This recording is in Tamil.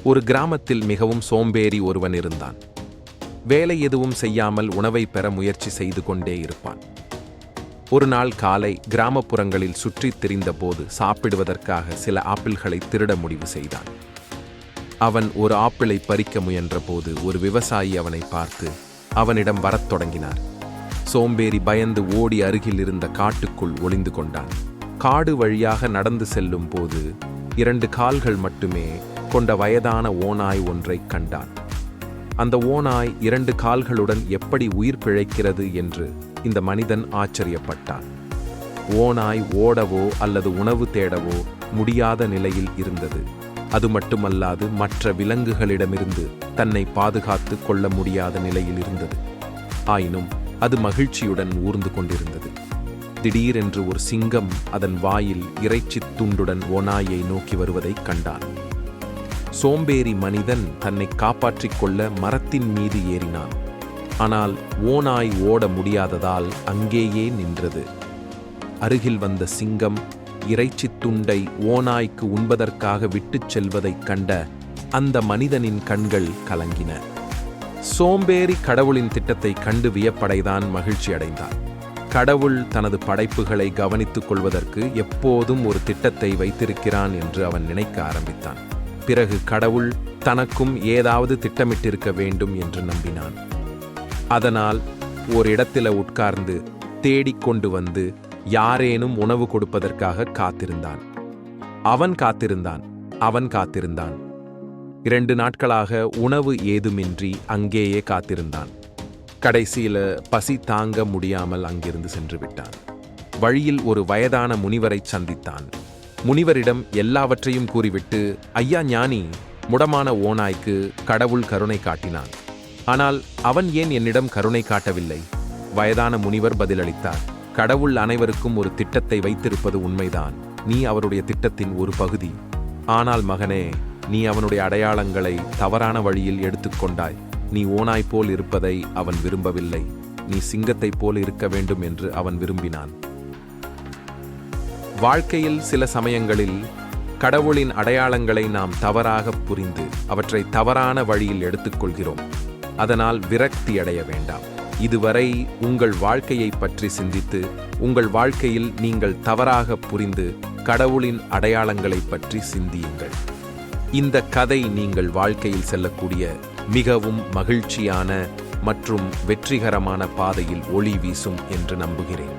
ஒரு கிராமத்தில் மிகவும் சோம்பேறி ஒருவன் இருந்தான். வேலை எதுவும் செய்யாமல் உணவை பெற முயற்சி செய்து கொண்டே இருப்பான். ஒரு நாள் காலை கிராமப்புறங்களில் சுற்றித் திரிந்தபோது சாப்பிடுவதற்காக சில ஆப்பிள்களை திருட முடிவு செய்தான். அவன் ஒரு ஆப்பிளை பறிக்க முயன்றபோது ஒரு விவசாயி அவனை பார்த்து அவனிடம் வரத் தொடங்கினார். சோம்பேறி பயந்து ஓடி அருகில் இருந்த காட்டுக்குள் ஒளிந்து கொண்டான். காடு வழியாக நடந்து செல்லும் போது 2 கால்கள் மட்டுமே கொண்ட வயதான ஓநாய் ஒன்றைக் கண்டான். அந்த ஓநாய் 2 கால்களுடன் எப்படி உயிர் பிழைக்கிறது என்று இந்த மனிதன் ஆச்சரியப்பட்டான். ஓநாய் ஓடவோ அல்லது உணவு தேடவோ முடியாத நிலையில் இருந்தது. அது மட்டுமல்லாது மற்ற விலங்குகளிடமிருந்து தன்னை பாதுகாத்து கொள்ள முடியாத நிலையில் இருந்தது. ஆயினும் அது மகிழ்ச்சியுடன் ஊர்ந்து கொண்டிருந்தது. திடீரென்று ஒரு சிங்கம் அதன் வாயில் இறைச்சித் துண்டுடன் ஓநாயை நோக்கி வருவதைக் கண்டான். சோம்பேறி மனிதன் தன்னை காப்பாற்றிக் கொள்ள மரத்தின் மீது ஏறினான். ஆனால் ஓநாய் ஓட முடியாததால் அங்கேயே நின்றது. அருகில் வந்த சிங்கம் இறைச்சித் துண்டை ஓநாய்க்கு உண்பதற்காக விட்டுச் செல்வதைக் கண்ட அந்த மனிதனின் கண்கள் கலங்கின. சோம்பேறி கடவுளின் திட்டத்தை கண்டு வியப்படைதான் மகிழ்ச்சி அடைந்தான். கடவுள் தனது படைப்புகளை கவனித்துக் கொள்வதற்கு எப்போதும் ஒரு திட்டத்தை வைத்திருக்கிறான் என்று அவன் நினைக்க ஆரம்பித்தான். பிறகு கடவுள் தனக்கும் ஏதாவது திட்டமிட்டிருக்க வேண்டும் என்று நம்பினான். அதனால் ஓரிடத்தில் உட்கார்ந்து தேடிக்கொண்டு வந்து யாரேனும் உணவு கொடுப்பதற்காக காத்திருந்தான். அவன் காத்திருந்தான். 2 நாட்களாக உணவு ஏதுமின்றி அங்கேயே காத்திருந்தான். கடைசியில பசி தாங்க முடியாமல் அங்கிருந்து சென்று விட்டான். வழியில் ஒரு வயதான முனிவரை சந்தித்தான். முனிவரிடம் எல்லாவற்றையும் கூறிவிட்டு, ஐயா ஞானி, முடமான ஓநாய்க்கு கடவுள் கருணை காட்டினான். ஆனால் அவன் ஏன் என்னிடம் கருணை காட்டவில்லை? வயதான முனிவர் பதிலளித்தார், கடவுள் அனைவருக்கும் ஒரு திட்டத்தை வைத்திருப்பது உண்மைதான். நீ அவருடைய திட்டத்தின் ஒரு பகுதி. ஆனால் மகனே, நீ அவனுடைய அடையாளங்களை தவறான வழியில் எடுத்துக்கொண்டாய். நீ ஓநாய் போல் இருப்பதை அவன் விரும்பவில்லை. நீ சிங்கத்தைப் போல் இருக்க வேண்டும் என்று அவன் விரும்பினான். வாழ்க்கையில் சில சமயங்களில் கடவுளின் அடையாளங்களை நாம் தவறாக புரிந்து அவற்றை தவறான வழியில் எடுத்துக்கொள்கிறோம். அதனால் விரக்தி அடைய வேண்டாம். இதுவரை உங்கள் வாழ்க்கையை பற்றி சிந்தித்து உங்கள் வாழ்க்கையில் நீங்கள் தவறாக புரிந்து கடவுளின் அடையாளங்களை பற்றி சிந்தியுங்கள். இந்த கதை நீங்கள் வாழ்க்கையில் செல்லக்கூடிய மிகவும் மகிழ்ச்சியான மற்றும் வெற்றிகரமான பாதையில் ஒளி வீசும் என்று நம்புகிறேன்.